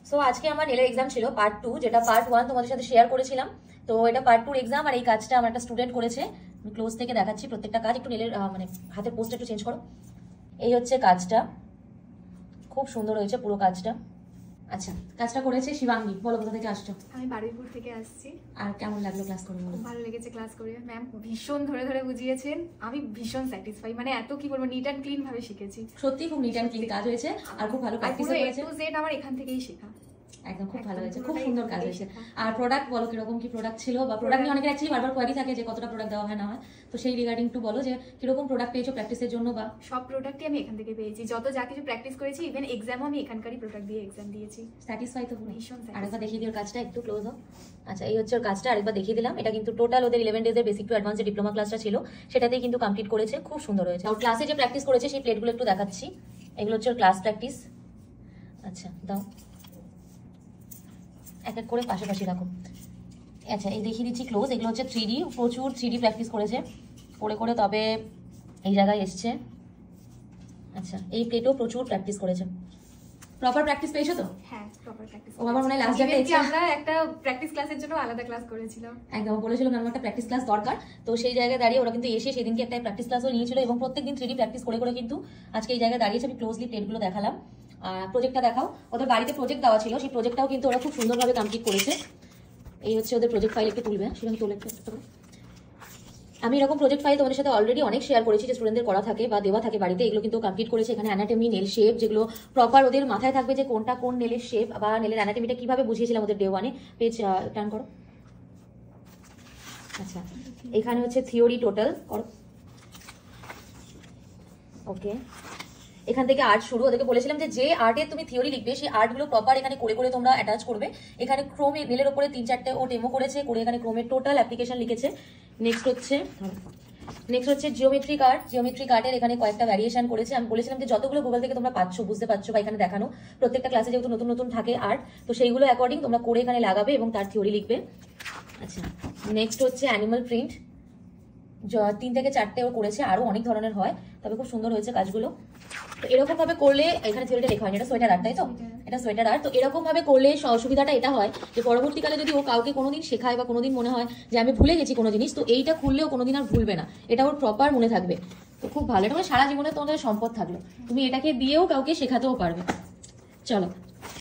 So আজকে আমার নেলের exam ছিল পার্ট 2, যেটা পার্ট 1 তোমাদের সাথে শেয়ার করেছিলাম। তো এটা পার্ট 2 এক্সাম, আর এই কাজটা আমার একটা স্টুডেন্ট করেছে। আমি ক্লোজ থেকে দেখাচ্ছি প্রত্যেকটা কাজ। একটু নেলের মানে হাতের পোস্টটা একটু চেঞ্জ করো। এই হচ্ছে কাজটা, খুব সুন্দর হয়েছে পুরো কাজটা। আচ্ছা, কাজটা করেছে শিবাঙ্গী। বলো কোথা থেকে আসছো? আমি বারুইপুর থেকে আসছি। আর কেমন লাগলো ক্লাস করে? খুব ভালো লেগেছে ক্লাস করে, ম্যাম ভীষণ ধরে ধরে বুঝিয়েছেন। আমি ভীষণ স্যাটিসফাই, মানে এত কি বলবো, নিট অ্যান্ড ক্লিন ভাবে শিখেছি। সত্যি খুব নিট অ্যান্ড ক্লিন কাজ হয়েছে, আর খুব ভালো প্র্যাকটিস হয়েছে। টু জেড আমার এখান থেকেই শেখা, একদম খুব ভালো হয়েছে, খুব সুন্দর কাজ হয়েছে। আর প্রোডাক্ট বলো, কিরকম কি প্রোডাক্ট ছিল? বা প্রোডাক্ট নিয়ে অনেকের অ্যাকচুয়ালি বারবার কোয়ারি থাকে যে কতটা প্রোডাক্ট দেওয়া হয় না হয়, তো সেই রিগার্ডিং একটু বলো যে কিরকম প্রোডাক্ট পেয়েছো প্র্যাকটিসের জন্য। বা সব প্রোডাক্টই আমি এখান থেকে পেয়েছি, যত যা কিছু প্র্যাকটিস করেছি, ইভেন এক্সামও আমি এখানকারই প্রোডাক্ট দিয়ে এক্সাম দিয়েছি। স্যাটিসফাই তো? ভীষণ। আরেকবার দেখিয়ে দিও কাজটা, একটু ক্লোজ হোক। আচ্ছা, এই হচ্ছে ওর কাজটা, আরেকবার দেখিয়ে দিলাম। এটা কিন্তু টোটাল ওদের 11 ডেজের বেসিক টু অ্যাডভান্স যে ডিপ্লোমা ক্লাসটা ছিল সেটাতেই কিন্তু কমপ্লিট করেছে, খুব সুন্দর হয়েছে। ওর ক্লাসে যে প্র্যাকটিস করেছে সেই প্লেটগুলো একটু দেখাচ্ছি। এগুলো হচ্ছে ওর ক্লাস প্র্যাকটিস। আচ্ছা দাও, এক এক করে পাশাপাশি রাখো। আচ্ছা, এই দেখিয়ে দিচ্ছি ক্লোজ। এগুলো হচ্ছে 3D, প্রচুর 3D প্র্যাকটিস করেছে করে করে, তবে এই জায়গায় এসছে। আচ্ছা, এই প্লেটও প্রচুর প্র্যাকটিস করেছে। প্রপার প্র্যাকটিস পেয়েছো তো? হ্যাঁ, প্রপার প্র্যাকটিস। ও আমার মনে হয় লাস্ট ডেটে আমরা একটা প্র্যাকটিস ক্লাসের জন্য আলাদা ক্লাস করেছিলাম। একদম বলেছিল ম্যাম একটা প্র্যাকটিস ক্লাস দরকার, তো সেই জায়গায় দাঁড়িয়ে ওরা কিন্তু এসে সেদিনকে একটা প্র্যাকটিস ক্লাসও নিয়েছিল, এবং প্রত্যেকদিন 3D প্র্যাকটিস করে করে কিন্তু আজকে এই জায়গায় দাঁড়িয়েছে। আমি ক্লোজলি প্লেটগুলো দেখালাম। প্রজেক্টটা দেখাও। ওদের বাড়িতে প্রজেক্ট দেওয়া ছিল, সেই প্রজেক্টটাও কিন্তু ওরা খুব সুন্দরভাবে কমপ্লিট করেছে। এই হচ্ছে ওদের প্রজেক্ট ফাইল, একটু তুলবে সেখানে তোলে একটু। আমি এরকম প্রজেক্ট ফাইল তোমাদের সাথে অলরেডি অনেক শেয়ার করেছি, যে স্টুডেন্টদের করা থাকে বা দেওয়া থাকে বাড়িতে, এগুলো কিন্তু কমপ্লিট করেছে। এখানে অ্যানাটমি, নেল শেপ, যেগুলো প্রপার ওদের মাথায় থাকবে যে কোনটা কোন নেলের শেপ বা নেলের অ্যানাটমিটা কিভাবে বুঝিয়েছিলাম ওদের ডে 1-এ। পেজ টার্ন করো। আচ্ছা, এখানে হচ্ছে থিওরি টোটাল করো। ওকে, এখান থেকে আর্ট শুরু। ওদেরকে বলেছিলাম যে আর্টে তুমি থিওরি লিখবে, সেই আর্টগুলো প্রপার এখানে করে করে তোমরা অ্যাটাচ করবে। এখানে ক্রোমে নেলের ওপরে 3-4টে ও ডেমো করেছে, করে এখানে ক্রোমের টোটাল অ্যাপ্লিকেশন লিখেছে। নেক্সট হচ্ছে জিওমেট্রিক আর্ট। জিওমেট্রিক আর্টের এখানে কয়েকটা ভ্যারিয়েশন করেছে। আমি বলেছিলাম যে যতগুলো গুগল থেকে তোমরা পাচ্ছ, বুঝতে পারছো বা এখানে দেখানো, প্রত্যেকটা ক্লাসে যেহেতু নতুন নতুন থাকে আর্ট, তো সেইগুলো অ্যাকর্ডিং তোমরা করে এখানে লাগাবে এবং তার থিওরি লিখবে। আচ্ছা, নেক্সট হচ্ছে অ্যানিমাল প্রিন্ট। 3 থেকে 4টে ও করেছে, আরো অনেক ধরনের হয়, তবে খুব সুন্দর হয়েছে কাজগুলো। তো এরকম ভাবে করলে, এখানে থিওরিটা লেখা হয়নি, এটা সোয়েটার আর্ট, তাই তো? এটা সোয়েটার আর্ট। তো এরকম ভাবে করলে সুবিধাটা এটা হয় যে পরবর্তীকালে যদি ও কাউকে কোনোদিন শেখায় বা কোনোদিন মনে হয় যে আমি ভুলে গেছি কোনো জিনিস, তো এইটা খুললেও কোনোদিন আর ভুলবে না, এটা ওর প্রপার মনে থাকবে। তো খুব ভালো, এটা মানে সারা জীবনে তোমাদের সম্পদ থাকলো, তুমি এটাকে দিয়েও কাউকে শেখাতেও পারবে। চলো।